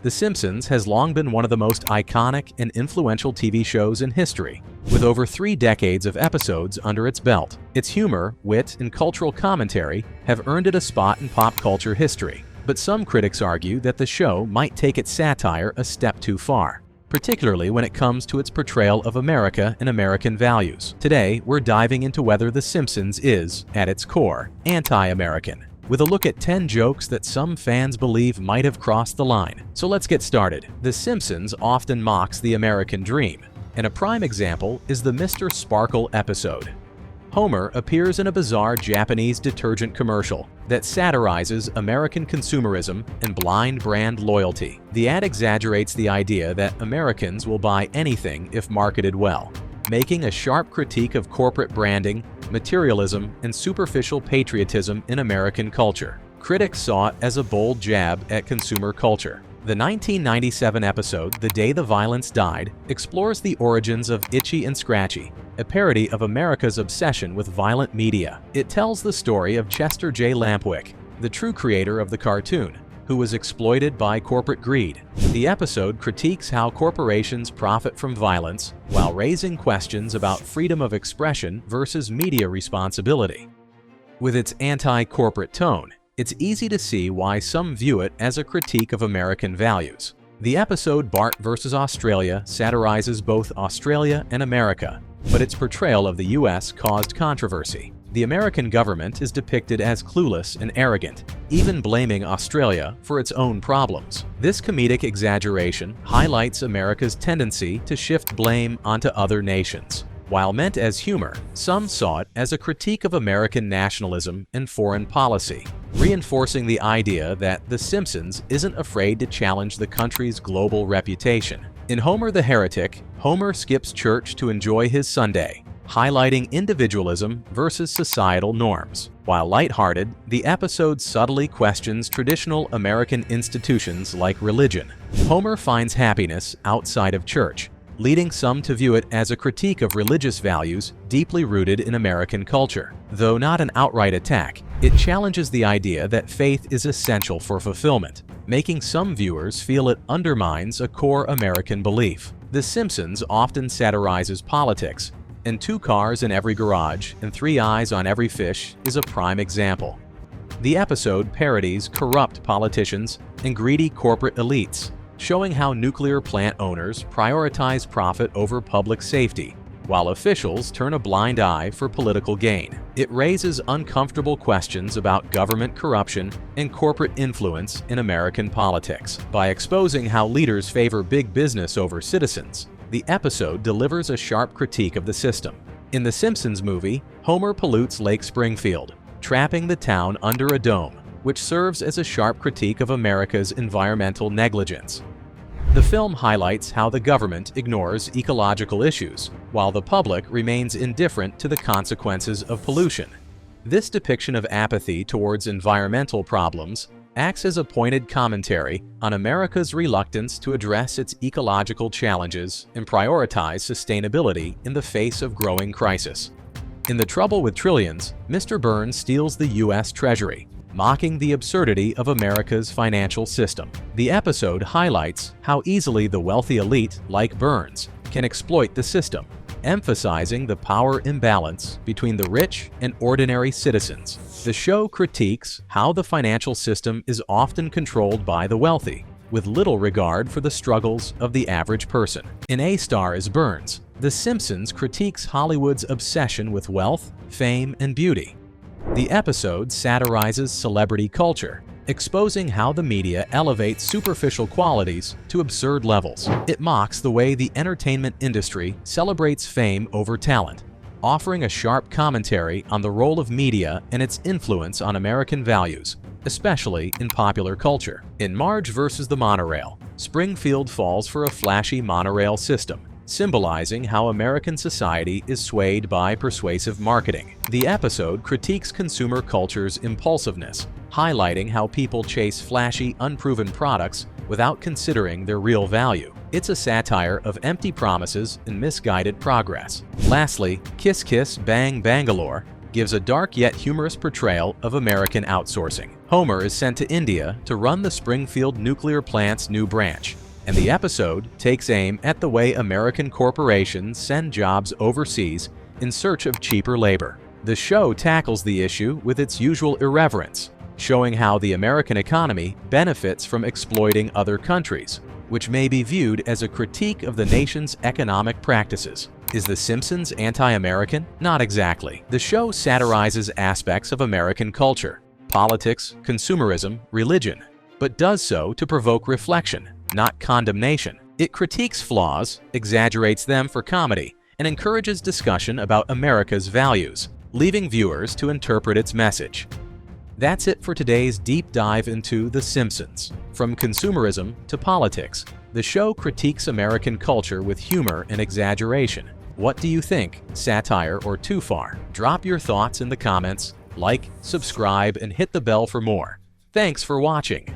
The Simpsons has long been one of the most iconic and influential TV shows in history, with over 3 decades of episodes under its belt. Its humor, wit, and cultural commentary have earned it a spot in pop culture history, but some critics argue that the show might take its satire a step too far, particularly when it comes to its portrayal of America and American values. Today, we're diving into whether The Simpsons is, at its core, anti-American, with a look at 10 jokes that some fans believe might have crossed the line. So let's get started. The Simpsons often mocks the American dream, and a prime example is the Mr. Sparkle episode. Homer appears in a bizarre Japanese detergent commercial that satirizes American consumerism and blind brand loyalty. The ad exaggerates the idea that Americans will buy anything if marketed well, making a sharp critique of corporate branding, materialism, and superficial patriotism in American culture. Critics saw it as a bold jab at consumer culture. The 1997 episode, The Day the Violence Died, explores the origins of Itchy and Scratchy, a parody of America's obsession with violent media. It tells the story of Chester J. Lampwick, the true creator of the cartoon, who was exploited by corporate greed. The episode critiques how corporations profit from violence while raising questions about freedom of expression versus media responsibility. With its anti-corporate tone, it's easy to see why some view it as a critique of American values. The episode Bart vs. Australia satirizes both Australia and America, but its portrayal of the US caused controversy. The American government is depicted as clueless and arrogant, even blaming Australia for its own problems. This comedic exaggeration highlights America's tendency to shift blame onto other nations. While meant as humor, some saw it as a critique of American nationalism and foreign policy, reinforcing the idea that The Simpsons isn't afraid to challenge the country's global reputation. In Homer the Heretic, Homer skips church to enjoy his Sunday, highlighting individualism versus societal norms. While lighthearted, the episode subtly questions traditional American institutions like religion. Homer finds happiness outside of church, leading some to view it as a critique of religious values deeply rooted in American culture. Though not an outright attack, it challenges the idea that faith is essential for fulfillment, making some viewers feel it undermines a core American belief. The Simpsons often satirizes politics, and 2 cars in every garage and 3 eyes on every fish is a prime example. The episode parodies corrupt politicians and greedy corporate elites, showing how nuclear plant owners prioritize profit over public safety, while officials turn a blind eye for political gain. It raises uncomfortable questions about government corruption and corporate influence in American politics. By exposing how leaders favor big business over citizens, the episode delivers a sharp critique of the system. In the Simpsons movie, Homer pollutes Lake Springfield, trapping the town under a dome, which serves as a sharp critique of America's environmental negligence. The film highlights how the government ignores ecological issues, while the public remains indifferent to the consequences of pollution. This depiction of apathy towards environmental problems acts as a pointed commentary on America's reluctance to address its ecological challenges and prioritize sustainability in the face of growing crisis. In The Trouble with Trillions, Mr. Burns steals the U.S. Treasury, mocking the absurdity of America's financial system. The episode highlights how easily the wealthy elite, like Burns, can exploit the system, emphasizing the power imbalance between the rich and ordinary citizens. The show critiques how the financial system is often controlled by the wealthy, with little regard for the struggles of the average person. In A Star is Burns, The Simpsons critiques Hollywood's obsession with wealth, fame, and beauty. The episode satirizes celebrity culture, exposing how the media elevates superficial qualities to absurd levels. It mocks the way the entertainment industry celebrates fame over talent, offering a sharp commentary on the role of media and its influence on American values, especially in popular culture. In Marge vs. the Monorail, Springfield falls for a flashy monorail system, symbolizing how American society is swayed by persuasive marketing. The episode critiques consumer culture's impulsiveness, highlighting how people chase flashy, unproven products without considering their real value. It's a satire of empty promises and misguided progress. Lastly, Kiss Kiss Bang Bangalore gives a dark yet humorous portrayal of American outsourcing. Homer is sent to India to run the Springfield nuclear plant's new branch, and the episode takes aim at the way American corporations send jobs overseas in search of cheaper labor. The show tackles the issue with its usual irreverence, showing how the American economy benefits from exploiting other countries, which may be viewed as a critique of the nation's economic practices. Is The Simpsons anti-American? Not exactly. The show satirizes aspects of American culture, politics, consumerism, religion, but does so to provoke reflection, not condemnation. It critiques flaws, exaggerates them for comedy, and encourages discussion about America's values, leaving viewers to interpret its message. That's it for today's deep dive into The Simpsons. From consumerism to politics, the show critiques American culture with humor and exaggeration. What do you think? Satire or too far? Drop your thoughts in the comments, like, subscribe, and hit the bell for more. Thanks for watching.